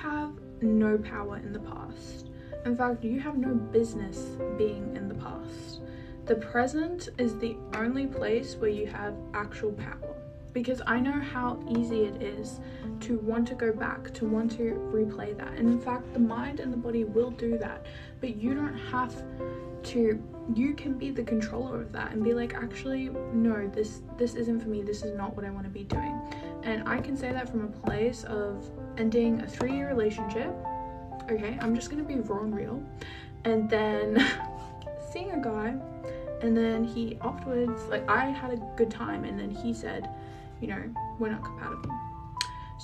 have no power in the past. In fact, you have no business being in the past. The present is the only place where you have actual power. Because I know how easy it is to want to go back, to want to replay that. And in fact, the mind and the body will do that. But you don't have to, you can be the controller of that and be like, actually, no, this isn't for me. This is not what I want to be doing. And I can say that from a place of ending a 3-year relationship. Okay, I'm just going to be raw and real. And then seeing a guy, and then he afterwards, like, I had a good time, and then he said, you know, we're not compatible.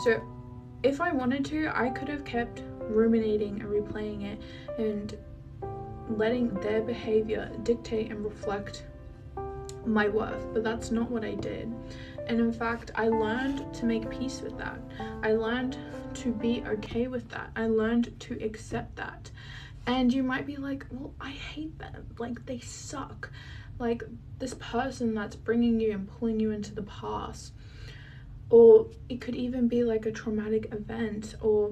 So if I wanted to, I could have kept ruminating and replaying it and letting their behavior dictate and reflect my worth, but that's not what I did. And in fact, I learned to make peace with that. I learned to be okay with that. I learned to accept that. And you might be like, well, I hate them, like they suck, like this person that's bringing you and pulling you into the past. Or it could even be like a traumatic event, or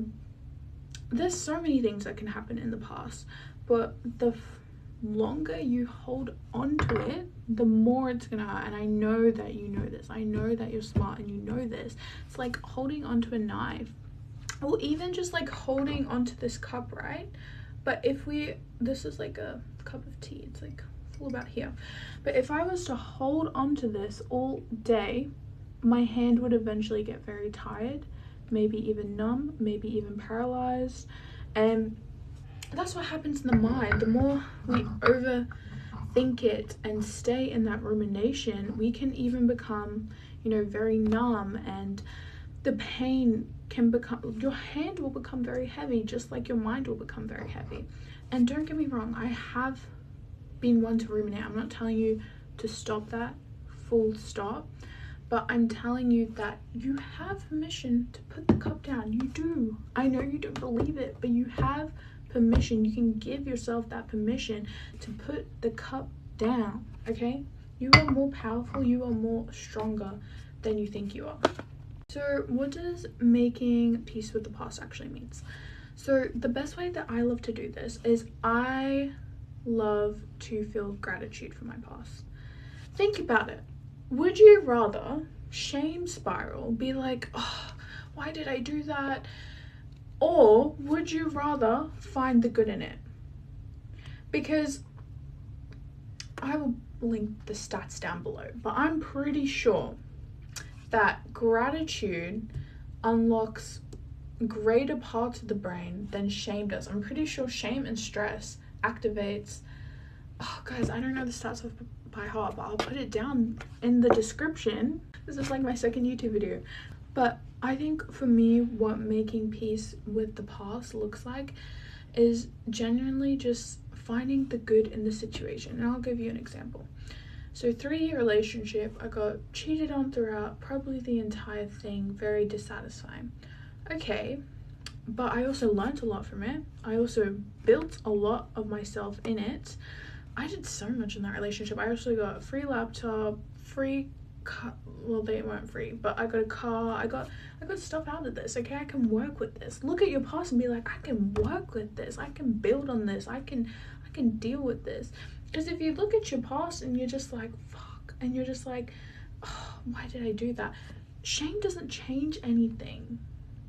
there's so many things that can happen in the past, but the longer you hold on to it, the more it's gonna hurt. And I know that you know this. I know that you're smart and you know this. It's like holding onto a knife, or even just like holding onto this cup, right? But if this is like a cup of tea, it's like full about here. But if I was to hold onto this all day, my hand would eventually get very tired, maybe even numb, maybe even paralyzed. And that's what happens in the mind. The more we overthink it and stay in that rumination, we can even become, you know, very numb, and the pain can become, your hand will become very heavy, just like your mind will become very heavy. And don't get me wrong, I have been one to ruminate. I'm not telling you to stop that, full stop. But I'm telling you that you have permission to put the cup down. You do. I know you don't believe it, but you have permission. You can give yourself that permission to put the cup down, okay? You are more powerful. You are more stronger than you think you are. So what does making peace with the past actually means? So the best way that I love to do this is I love to feel gratitude for my past. Think about it. Would you rather shame spiral, be like, oh, why did I do that? Or would you rather find the good in it? Because I will link the stats down below, but I'm pretty sure that gratitude unlocks greater parts of the brain than shame does. I'm pretty sure shame and stress activates, oh guys, I don't know the stats by heart, but I'll put it down in the description. This is like my second YouTube video. But I think for me, what making peace with the past looks like is genuinely just finding the good in the situation. And I'll give you an example. So 3-year relationship, I got cheated on throughout, probably the entire thing, very dissatisfying. Okay, but I also learned a lot from it. I also built a lot of myself in it. I did so much in that relationship. I also got a free laptop, free car. Well, they weren't free, but I got a car. I got stuff out of this. Okay, I can work with this. Look at your past and be like, I can work with this. I can build on this. I can deal with this. Because if you look at your past and you're just like, fuck, and you're just like, oh, why did I do that? Shame doesn't change anything.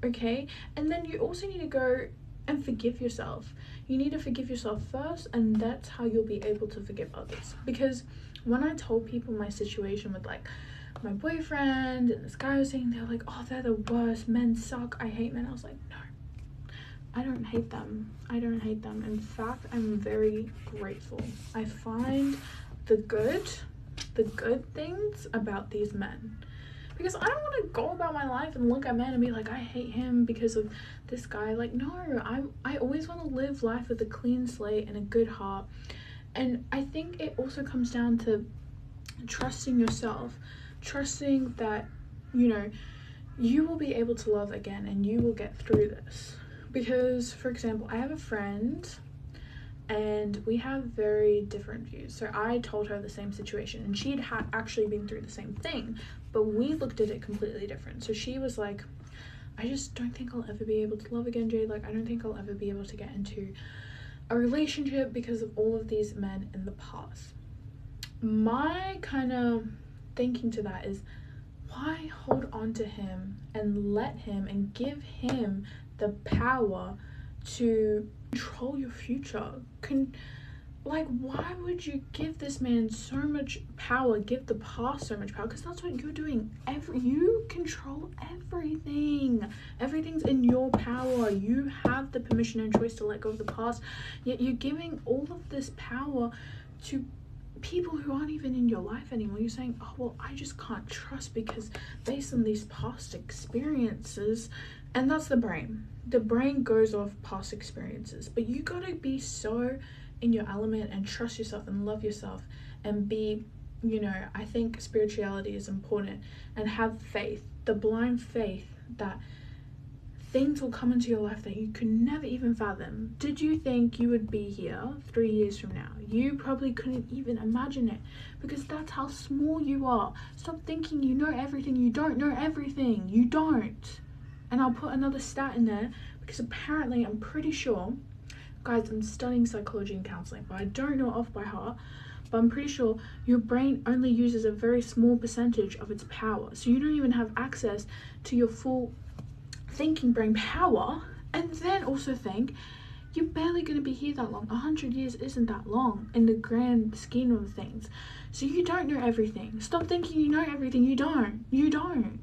Okay, and then you also need to go and forgive yourself. You need to forgive yourself first, and that's how you'll be able to forgive others. Because when I told people my situation with like my boyfriend and this guy was saying, they're like, oh, they're the worst, men suck, I hate men. I was like, no, I don't hate them. I don't hate them. In fact, I'm very grateful. I find the good things about these men. Because I don't want to go about my life and look at men and be like, I hate him because of this guy. Like, no, I always want to live life with a clean slate and a good heart. And I think it also comes down to trusting yourself, trusting that, you know, you will be able to love again and you will get through this. Because, for example, I have a friend and we have very different views. So I told her the same situation and she'd actually been through the same thing, but we looked at it completely different. So she was like, I just don't think I'll ever be able to love again, Jade. Like, I don't think I'll ever be able to get into a relationship because of all of these men in the past. My kind of thinking to that is, why hold on to him and let him and give him the power to control your future? Like, why would you give this man so much power, give the past so much power? Because that's what you're doing. You control everything. Everything's in your power. You have the permission and choice to let go of the past, yet you're giving all of this power to people who aren't even in your life anymore. You're saying, oh, well, I just can't trust because based on these past experiences. And that's the brain. The brain goes off past experiences. But you gotta be so in your element and trust yourself and love yourself and be, you know, I think spirituality is important, and have faith, the blind faith that things will come into your life that you could never even fathom. Did you think you would be here 3 years from now? You probably couldn't even imagine it, because that's how small you are. Stop thinking you know everything. You don't know everything. You don't. And I'll put another stat in there, because apparently, I'm pretty sure, guys, I'm studying psychology and counseling, but I don't know off by heart, but I'm pretty sure your brain only uses a very small percentage of its power. So you don't even have access to your full thinking brain power. And then also think, you're barely going to be here that long. 100 years isn't that long in the grand scheme of things. So you don't know everything. Stop thinking you know everything. You don't.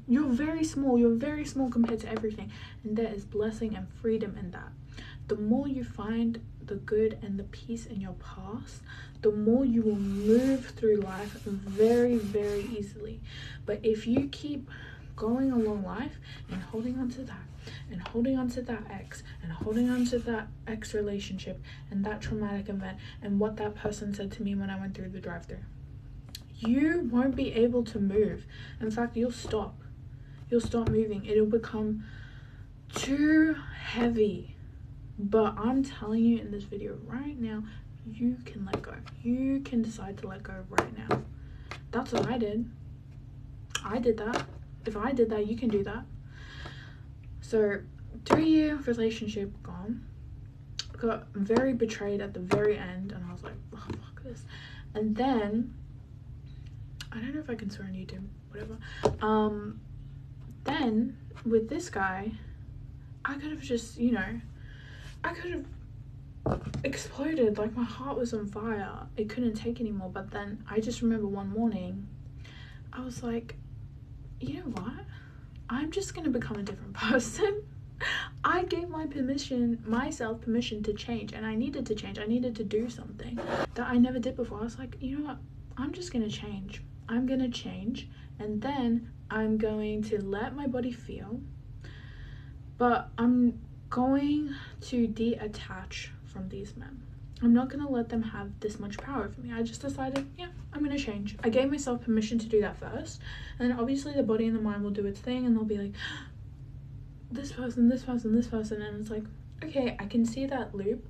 You're very small. You're very small compared to everything. And there is blessing and freedom in that. The more you find the good and the peace in your past, the more you will move through life very, very easily. But if you keep going along life and holding on to that, and holding on to that ex, and holding on to that ex relationship, and that traumatic event, and what that person said to me when I went through the drive-thru, you won't be able to move. In fact, you'll stop moving. It'll become too heavy. But I'm telling you in this video right now, you can let go. You can decide to let go right now. That's what I did. I did that. If I did that, you can do that. So 3-year relationship gone. Got very betrayed at the very end, and I was like, oh, fuck this. And then, I don't know if I can swear on YouTube, whatever. Then with this guy, I could have just, you know, I could have exploded. Like, my heart was on fire. It couldn't take anymore. But then I just remember one morning, I was like, you know what? I'm just gonna become a different person. I gave myself permission to change, and I needed to change. I needed to do something that I never did before. I was like, you know what? I'm just gonna change. I'm gonna change, and then I'm going to let my body feel, but I'm going to detach from these men. I'm not gonna let them have this much power over me. I just decided, yeah, I'm gonna change. I gave myself permission to do that first, and then obviously the body and the mind will do its thing, and they'll be like, this person, this person, this person, and it's like, okay, I can see that loop,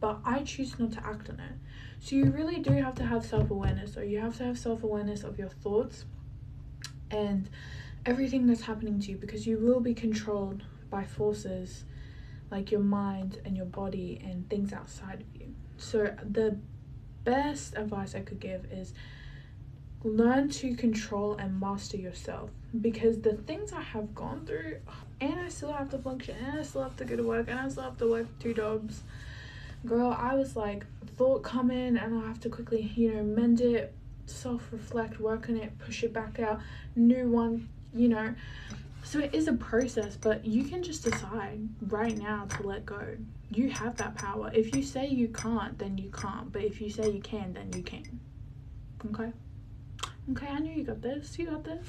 but I choose not to act on it. So you really do have to have self-awareness, or you have to have self-awareness of your thoughts and everything that's happening to you, because you will be controlled by forces like your mind and your body and things outside of you. So the best advice I could give is learn to control and master yourself, because the things I have gone through, and I still have to function, and I still have to go to work, and I still have to work 2 jobs. Girl, I was like, thought come in, and I have to quickly, you know, mend it, self-reflect, work on it, push it back out, new one, you know. So it is a process, but you can just decide right now to let go. You have that power. If you say you can't, then you can't. But if you say you can, then you can. Okay? Okay, I know you got this. You got this.